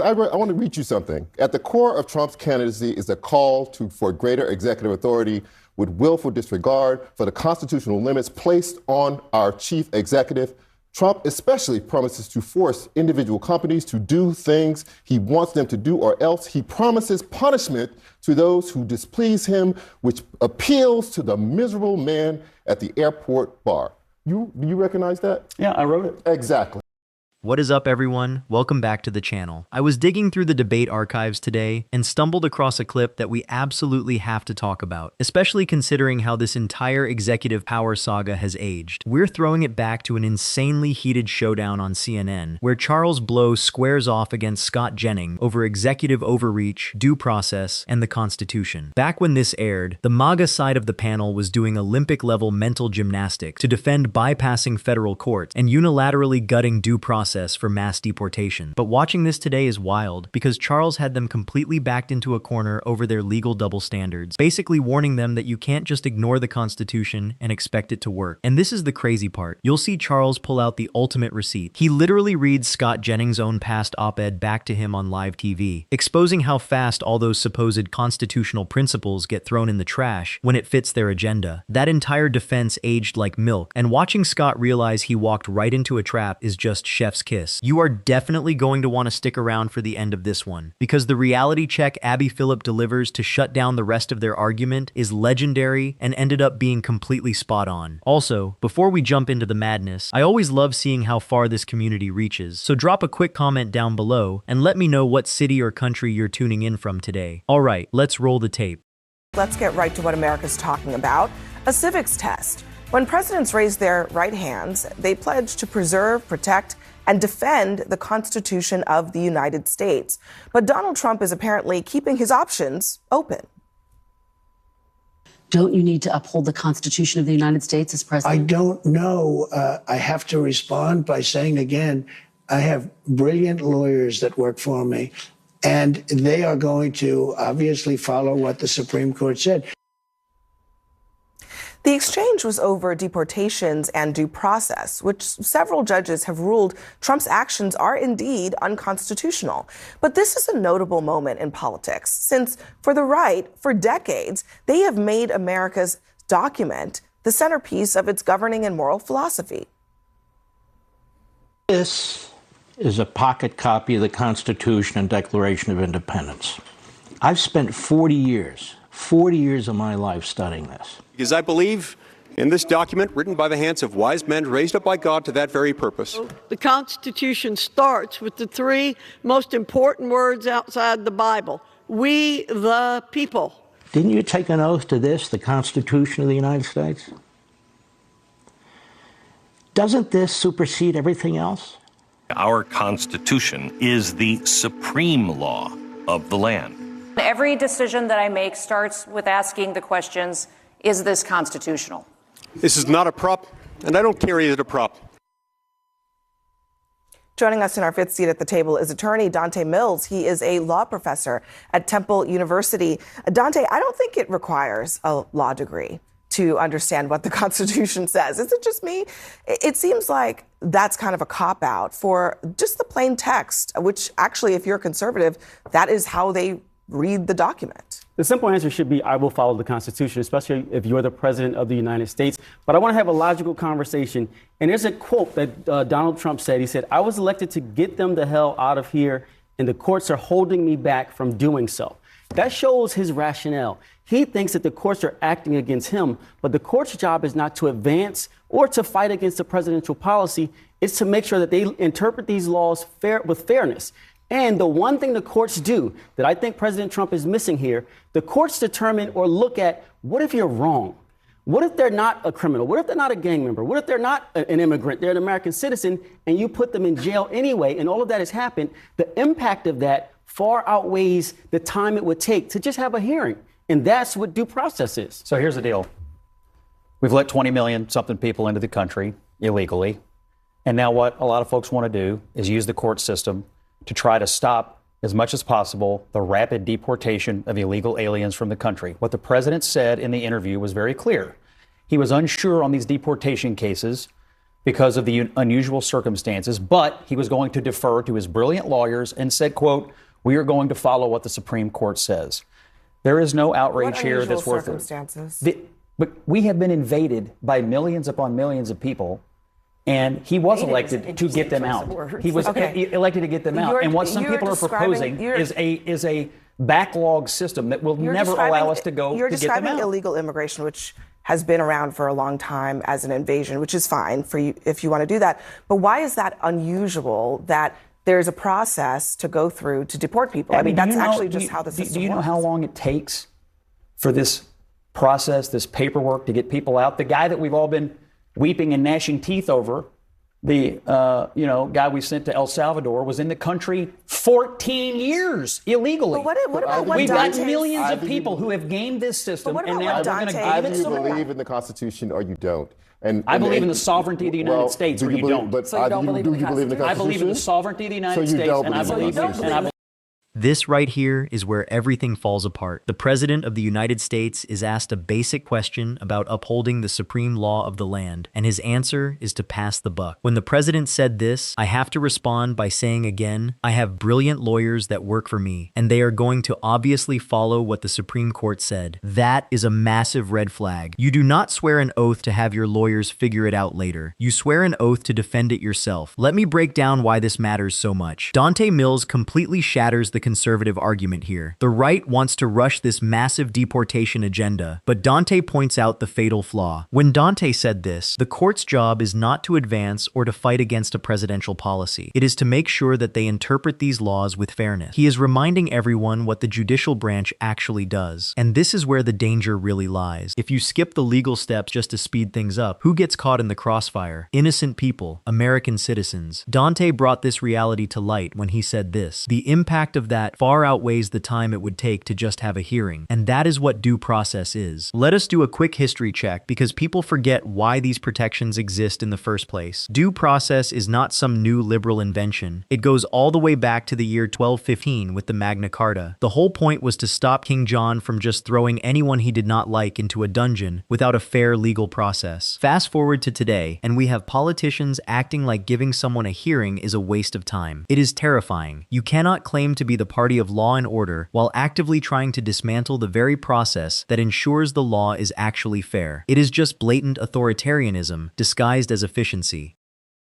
I want to read you something. At the core of Trump's candidacy is a call for greater executive authority with willful disregard for the constitutional limits placed on our chief executive. Trump especially promises to force individual companies to do things he wants them to do, or else he promises punishment to those who displease him, which appeals to the miserable man at the airport bar. Do you recognize that? Yeah, I wrote it. Exactly. What is up, everyone? Welcome back to the channel. I was digging through the debate archives today and stumbled across a clip that we absolutely have to talk about, especially considering how this entire executive power saga has aged. We're throwing it back to an insanely heated showdown on CNN, where Charles Blow squares off against Scott Jennings over executive overreach, due process, and the Constitution. Back when this aired, the MAGA side of the panel was doing Olympic-level mental gymnastics to defend bypassing federal courts and unilaterally gutting due process for mass deportation. But watching this today is wild because Charles had them completely backed into a corner over their legal double standards, basically warning them that you can't just ignore the Constitution and expect it to work. And this is the crazy part. You'll see Charles pull out the ultimate receipt. He literally reads Scott Jennings' own past op-ed back to him on live TV, exposing how fast all those supposed constitutional principles get thrown in the trash when it fits their agenda. That entire defense aged like milk, and watching Scott realize he walked right into a trap is just chef's kiss. You are definitely going to want to stick around for the end of this one, because the reality check Abby Phillip delivers to shut down the rest of their argument is legendary and ended up being completely spot on. Also, before we jump into the madness, I always love seeing how far this community reaches, so drop a quick comment down below and let me know what city or country you're tuning in from today. Alright, let's roll the tape. Let's get right to what America's talking about, a civics test. When presidents raise their right hands, they pledge to preserve, protect, and defend the Constitution of the United States. But Donald Trump is apparently keeping his options open. Don't you need to uphold the Constitution of the United States as president? I don't know. I have to respond by saying again, I have brilliant lawyers that work for me, and they are going to obviously follow what the Supreme Court said. The exchange was over deportations and due process, which several judges have ruled Trump's actions are indeed unconstitutional. But this is a notable moment in politics, since for the right, for decades, they have made America's document the centerpiece of its governing and moral philosophy. This is a pocket copy of the Constitution and Declaration of Independence. I've spent 40 years of my life studying this. Because I believe in this document written by the hands of wise men raised up by God to that very purpose. The Constitution starts with the three most important words outside the Bible: we the people. Didn't you take an oath to this, the Constitution of the United States? Doesn't this supersede everything else? Our Constitution is the supreme law of the land. Every decision that I make starts with asking the questions, is this constitutional? This is not a prop, and I don't carry it as a prop. Joining us in our fifth seat at the table is attorney Dante Mills. He is a law professor at Temple University. Dante, I don't think it requires a law degree to understand what the Constitution says. Is it just me? It seems like that's kind of a cop-out for just the plain text, which actually, if you're conservative, that is how they read the document. The simple answer should be, I will follow the Constitution, especially if you're the president of the United States. But I want to have a logical conversation. And there's a quote that Donald Trump said. He said, I was elected to get them the hell out of here, and the courts are holding me back from doing so. That shows his rationale. He thinks that the courts are acting against him, but the court's job is not to advance or to fight against the presidential policy. It's to make sure that they interpret these laws with fairness. And the one thing the courts do that I think President Trump is missing here, the courts determine or look at, what if you're wrong? What if they're not a criminal? What if they're not a gang member? What if they're not an immigrant? They're an American citizen, and you put them in jail anyway, and all of that has happened. The impact of that far outweighs the time it would take to just have a hearing. And that's what due process is. So here's the deal. We've let 20 million something people into the country illegally. And now what a lot of folks want to do is use the court system to try to stop, as much as possible, the rapid deportation of illegal aliens from the country. What the president said in the interview was very clear. He was unsure on these deportation cases because of the unusual circumstances, but he was going to defer to his brilliant lawyers and said, quote, we are going to follow what the Supreme Court says. There is no outrage here that's worth it. But we have been invaded by millions upon millions of people, and he was elected to get them out. He was elected to get them out. And what some people are proposing is a backlog system that will never allow us to go to get them out. You're describing illegal immigration, which has been around for a long time, as an invasion, which is fine for you if you want to do that. But why is that unusual that there's a process to go through to deport people? I mean, that's actually just how the system works. Do you know how long it takes for this process, this paperwork to get people out? The guy that we've all been weeping and gnashing teeth over, the guy we sent to El Salvador, was in the country 14 years illegally. But what about what We've got millions of people who have gamed this system, and now we're going to give it some more. Either you believe in the Constitution or you don't. I believe in the sovereignty of the United States, or you don't. But do you believe in the Constitution? I believe in the sovereignty of the United States, and I believe. This right here is where everything falls apart. The President of the United States is asked a basic question about upholding the supreme law of the land, and his answer is to pass the buck. When the President said this, I have to respond by saying again, I have brilliant lawyers that work for me, and they are going to obviously follow what the Supreme Court said. That is a massive red flag. You do not swear an oath to have your lawyers figure it out later. You swear an oath to defend it yourself. Let me break down why this matters so much. Dante Mills completely shatters the conservative argument here. The right wants to rush this massive deportation agenda, but Dante points out the fatal flaw. When Dante said this, the court's job is not to advance or to fight against a presidential policy. It is to make sure that they interpret these laws with fairness. He is reminding everyone what the judicial branch actually does. And this is where the danger really lies. If you skip the legal steps just to speed things up, who gets caught in the crossfire? Innocent people, American citizens. Dante brought this reality to light when he said this: the impact of that far outweighs the time it would take to just have a hearing. And that is what due process is. Let us do a quick history check because people forget why these protections exist in the first place. Due process is not some new liberal invention. It goes all the way back to the year 1215 with the Magna Carta. The whole point was to stop King John from just throwing anyone he did not like into a dungeon without a fair legal process. Fast forward to today, and we have politicians acting like giving someone a hearing is a waste of time. It is terrifying. You cannot claim to be the party of law and order while actively trying to dismantle the very process that ensures the law is actually fair. It is just blatant authoritarianism disguised as efficiency.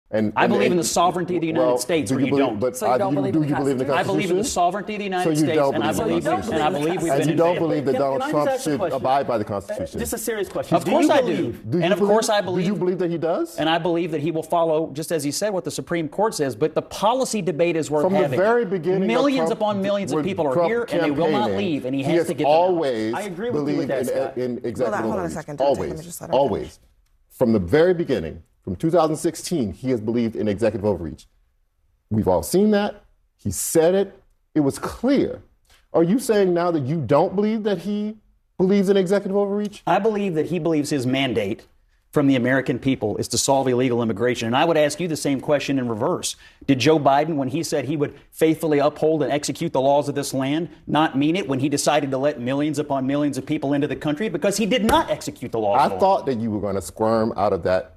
I believe in the sovereignty of the United States, or you don't. But do you believe in the Constitution? I believe in the sovereignty of the United States, and I believe we've been you don't believe that Donald Trump should abide by the Constitution? Just a serious question. Of course I do. And of course I believe. Do you believe that he does? And I believe that he will follow, just as he said, what the Supreme Court says. But the policy debate is worth having. From the very beginning, millions upon millions of people are here, and they will not leave, and he has to get them out. I agree with you with that, Scott. In executive Hold on a second. Always. From the very beginning. From 2016, he has believed in executive overreach. We've all seen that. He said it. It was clear. Are you saying now that you don't believe that he believes in executive overreach? I believe that he believes his mandate from the American people is to solve illegal immigration. And I would ask you the same question in reverse. Did Joe Biden, when he said he would faithfully uphold and execute the laws of this land, not mean it when he decided to let millions upon millions of people into the country? Because he did not execute the laws. I thought that you were going to squirm out of that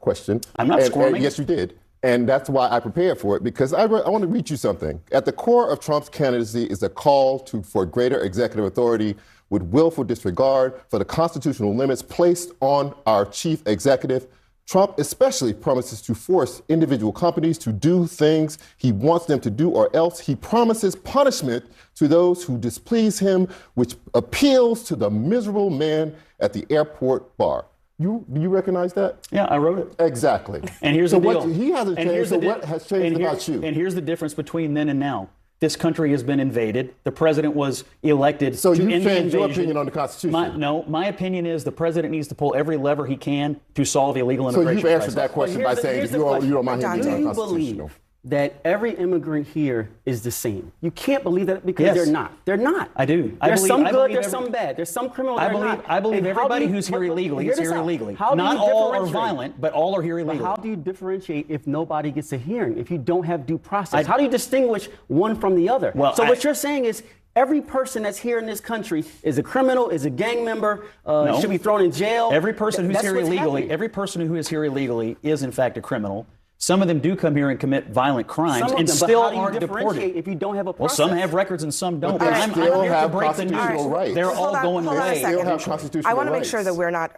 question. I'm not squirming. And yes, you did. And that's why I prepared for it, because I want to read you something. At the core of Trump's candidacy is a call for greater executive authority with willful disregard for the constitutional limits placed on our chief executive. Trump especially promises to force individual companies to do things he wants them to do, or else he promises punishment to those who displease him, which appeals to the miserable man at the airport bar. Do you recognize that? Yeah, I wrote it. Exactly. And here's the deal. He hasn't changed, so what has changed about you? And here's the difference between then and now. This country has been invaded. The president was elected to end the invasion. So you changed your opinion on the Constitution? My opinion is the president needs to pull every lever he can to solve illegal immigration. So you've answered that question by saying you don't mind him being unconstitutional. That every immigrant here is the same. You can't believe that because they're not. They're not. I do. There's some good, there's some bad. There's some criminal, I believe everybody who's here illegally is here illegally. Not all are violent, but all are here illegally. How do you differentiate if nobody gets a hearing, if you don't have due process? How do you distinguish one from the other? So what you're saying is every person that's here in this country is a criminal, is a gang member, No. should be thrown in jail. Every person who's That's here what's illegally, happening. every person who is here illegally is in fact a criminal. Some of them do come here and commit violent crimes Some of and them, still but how do you aren't differentiate deported. if you don't have a Well, process? some have records and some don't. But they I'm still here to have break the news. constitutional rights. They're all going hold on a away. second. Still have constitutional I want to make rights. sure that we're not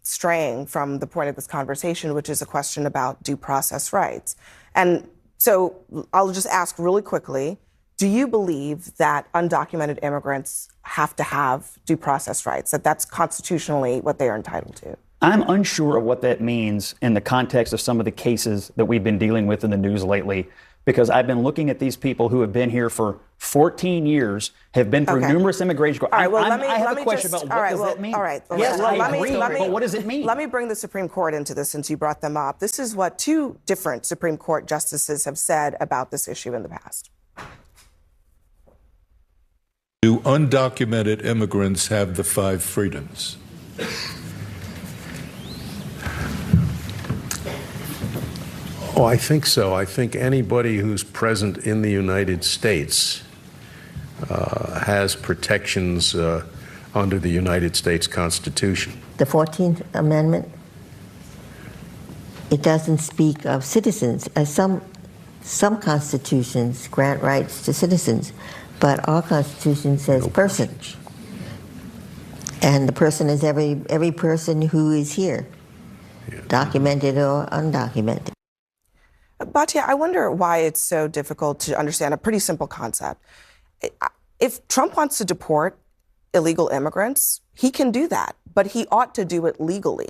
straying from the point of this conversation, which is a question about due process rights. And so I'll just ask really quickly, do you believe that undocumented immigrants have to have due process rights, that that's constitutionally what they are entitled to? I'm unsure of what that means in the context of some of the cases that we've been dealing with in the news lately, because I've been looking at these people who have been here for 14 years, have been through numerous immigration courts. All right, well, I have a question about what does that mean? All right. Yes, Let I me- agree, let me- but what does it mean? Let me bring the Supreme Court into this since you brought them up. This is what two different Supreme Court justices have said about this issue in the past. Do undocumented immigrants have the 5 freedoms? Oh, I think so. I think anybody who's present in the United States has protections under the United States Constitution. The 14th Amendment, it doesn't speak of citizens. Some constitutions grant rights to citizens, but our Constitution says person. And the person is every person who is here, documented or undocumented. Batya, I wonder why it's so difficult to understand a pretty simple concept. If Trump wants to deport illegal immigrants, he can do that, but he ought to do it legally.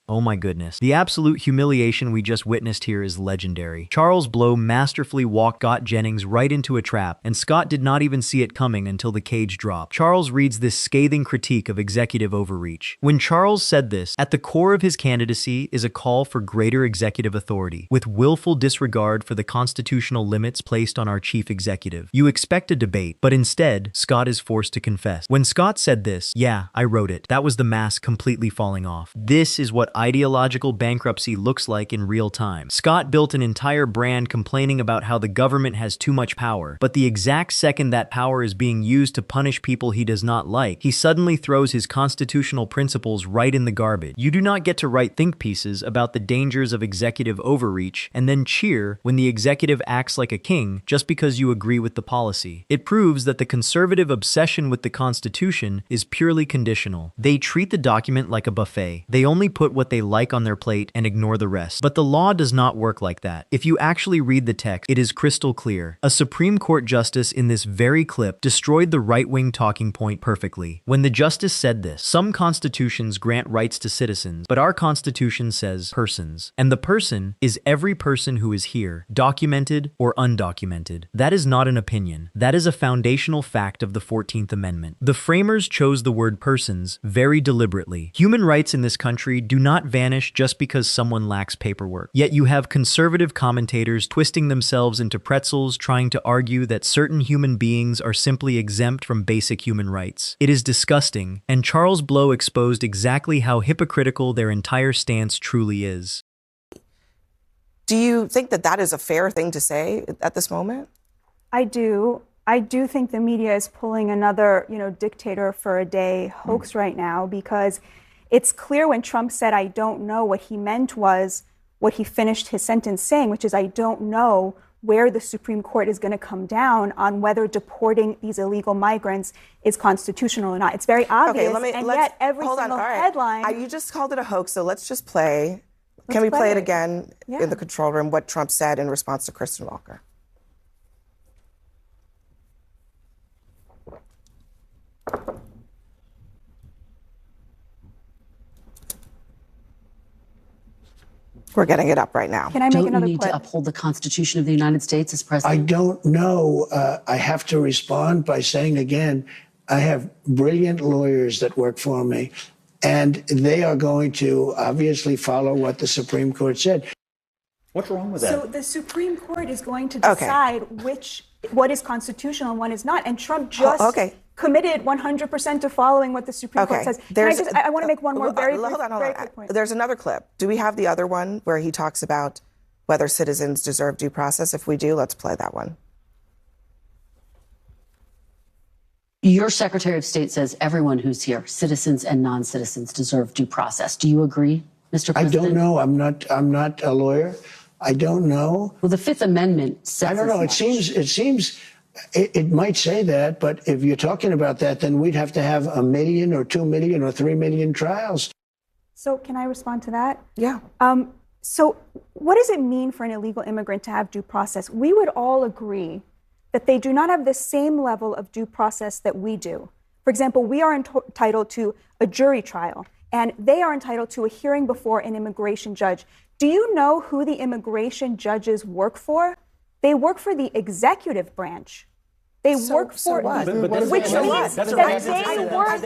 Oh my goodness. The absolute humiliation we just witnessed here is legendary. Charles Blow masterfully walked Scott Jennings right into a trap, and Scott did not even see it coming until the cage dropped. Charles reads this scathing critique of executive overreach. When Charles said this, at the core of his candidacy is a call for greater executive authority, with willful disregard for the constitutional limits placed on our chief executive. You expect a debate, but instead, Scott is forced to confess. When Scott said this, "Yeah, I wrote it," that was the mask completely falling off. This is what ideological bankruptcy looks like in real time. Scott built an entire brand complaining about how the government has too much power, but the exact second that power is being used to punish people he does not like, he suddenly throws his constitutional principles right in the garbage. You do not get to write think pieces about the dangers of executive overreach and then cheer when the executive acts like a king just because you agree with the policy. It proves that the conservative obsession with the Constitution is purely conditional. They treat the document like a buffet. They only put what they like on their plate and ignore the rest. But the law does not work like that. If you actually read the text, it is crystal clear. A Supreme Court justice in this very clip destroyed the right-wing talking point perfectly. When the justice said this, some constitutions grant rights to citizens, but our Constitution says persons. And the person is every person who is here, documented or undocumented. That is not an opinion. That is a foundational fact of the 14th Amendment. The framers chose the word persons very deliberately. Human rights in this country do not vanish just because someone lacks paperwork. Yet you have conservative commentators twisting themselves into pretzels trying to argue that certain human beings are simply exempt from basic human rights. It is disgusting, and Charles Blow exposed exactly how hypocritical their entire stance truly is. Do you think that that is a fair thing to say at this moment? I do. I do think the media is pulling another, dictator for a day hoax right now, because it's clear when Trump said, "I don't know," what he meant was what he finished his sentence saying, which is, "I don't know where the Supreme Court is going to come down on whether deporting these illegal migrants is constitutional or not." It's very obvious, yet every single headline... You just called it a hoax, so let's just play. Can we play it again in the control room, what Trump said in response to Kristen Walker? We're getting it up right now. Can I make another you need to uphold the Constitution of the United States as president? I don't know. I have to respond by saying again, I have brilliant lawyers that work for me, and they are going to obviously follow what the Supreme Court said. What's wrong with that? So the Supreme Court is going to decide what is constitutional and what is not. And Trump just committed 100% to following what the Supreme Court says. I want to make one more very quick point. There's another clip. Do we have the other one where he talks about whether citizens deserve due process? If we do, let's play that one. Your Secretary of State says everyone who's here, citizens and non-citizens, deserve due process. Do you agree, Mr. President? I don't know. I'm not a lawyer. I don't know. Well, the Fifth Amendment says I don't know. It seems it might say that, but if you're talking about that, then we'd have to have 1 million or 2 million or 3 million trials. So can I respond to that? Yeah. So what does it mean for an illegal immigrant to have due process? We would all agree that they do not have the same level of due process that we do. For example, we are entitled to a jury trial, and they are entitled to a hearing before an immigration judge. Do you know who the immigration judges work for? They work for the executive branch. They work for, which means that they work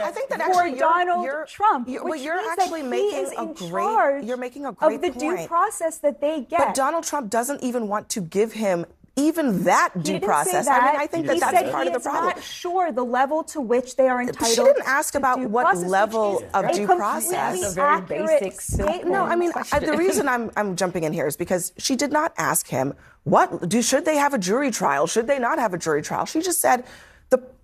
for Donald Trump, which you're means actually that making you're making a great of the due process that they get. But Donald Trump doesn't even want to give him even that due process. That. I mean, I think that's part of the problem. He is not sure the level to which they are entitled. She didn't ask about what level of due process. That's a very basic statement. No, I mean, the reason I'm jumping in here is because she did not ask him should they have a jury trial? Should they not have a jury trial? She just said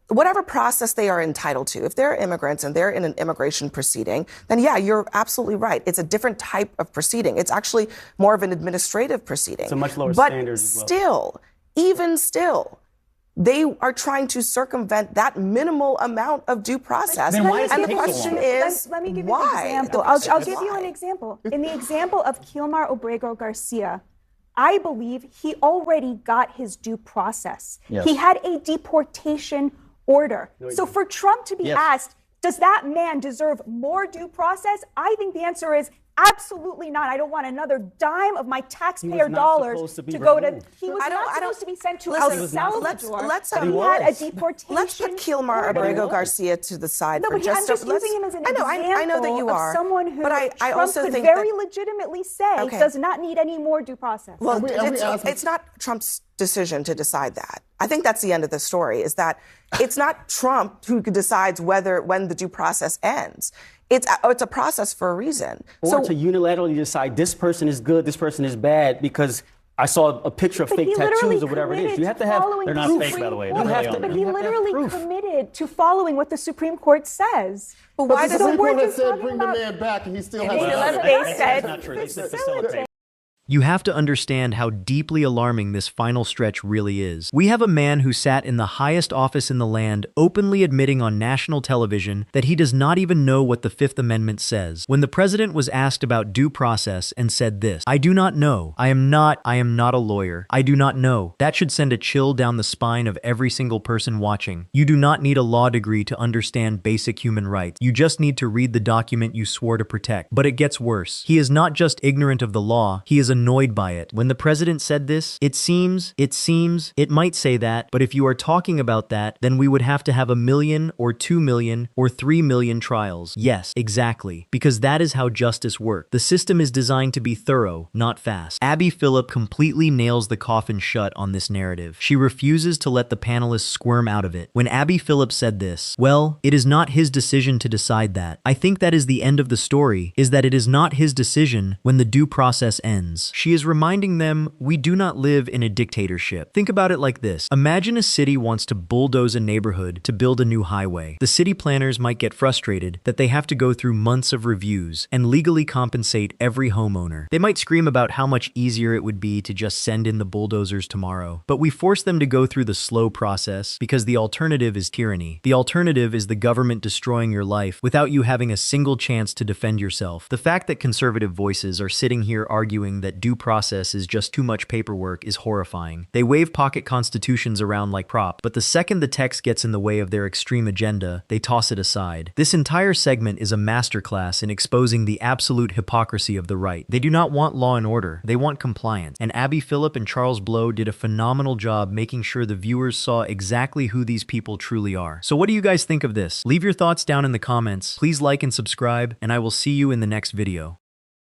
whatever process they are entitled to. If they're immigrants and they're in an immigration proceeding, then yeah, you're absolutely right. It's a different type of proceeding. It's actually more of an administrative proceeding. It's a much lower standard as well. But still, even still, they are trying to circumvent that minimal amount of due process. Then why does and it the take so question long? is, let me give you why? an example. I'll give you an example. In the example of Kilmar Obrego Garcia, I believe he already got his due process. Yes. He had a deportation order. So for Trump to be asked, does that man deserve more due process? I think the answer is absolutely not. I don't want another dime of my taxpayer dollars to go to. He was not supposed to be sent to El Salvador. He had a deportation. Let's put Kilmar Abrego Garcia to the side for just I'm just using him as an example I know that you are. Of someone who I Trump also could think very legitimately say does not need any more due process. Well, it's not Trump's decision to decide that. I think that's the end of the story, is that it's not Trump who decides when the due process ends. It's a process for a reason. Or to unilaterally decide this person is good, this person is bad, because I saw a picture of fake tattoos or whatever it is. You have to have. They're not fake, by the way. But he literally committed to following what the Supreme Court says. But why does the Supreme Court have said bring the man back and he still has? That's not true. They said facilitate. You have to understand how deeply alarming this final stretch really is. We have a man who sat in the highest office in the land openly admitting on national television that he does not even know what the Fifth Amendment says. When the president was asked about due process and said this, "I do not know. I am not a lawyer. I do not know." That should send a chill down the spine of every single person watching. You do not need a law degree to understand basic human rights. You just need to read the document you swore to protect. But it gets worse. He is not just ignorant of the law, he is annoyed by it. When the president said this, it might say that, but if you are talking about that, then we would have to have 1 million or 2 million or 3 million trials. Yes, exactly. Because that is how justice works. The system is designed to be thorough, not fast. Abby Phillip completely nails the coffin shut on this narrative. She refuses to let the panelists squirm out of it. When Abby Phillip said this, well, it is not his decision to decide that. I think that is the end of the story, is that it is not his decision when the due process ends. She is reminding them we do not live in a dictatorship. Think about it like this. Imagine a city wants to bulldoze a neighborhood to build a new highway. The city planners might get frustrated that they have to go through months of reviews and legally compensate every homeowner. They might scream about how much easier it would be to just send in the bulldozers tomorrow. But we force them to go through the slow process because the alternative is tyranny. The alternative is the government destroying your life without you having a single chance to defend yourself. The fact that conservative voices are sitting here arguing that due process is just too much paperwork is horrifying. They wave pocket constitutions around like prop, but the second the text gets in the way of their extreme agenda, they toss it aside. This entire segment is a masterclass in exposing the absolute hypocrisy of the right. They do not want law and order, they want compliance. And Abby Phillip and Charles Blow did a phenomenal job making sure the viewers saw exactly who these people truly are. So what do you guys think of this? Leave your thoughts down in the comments, please like and subscribe, and I will see you in the next video.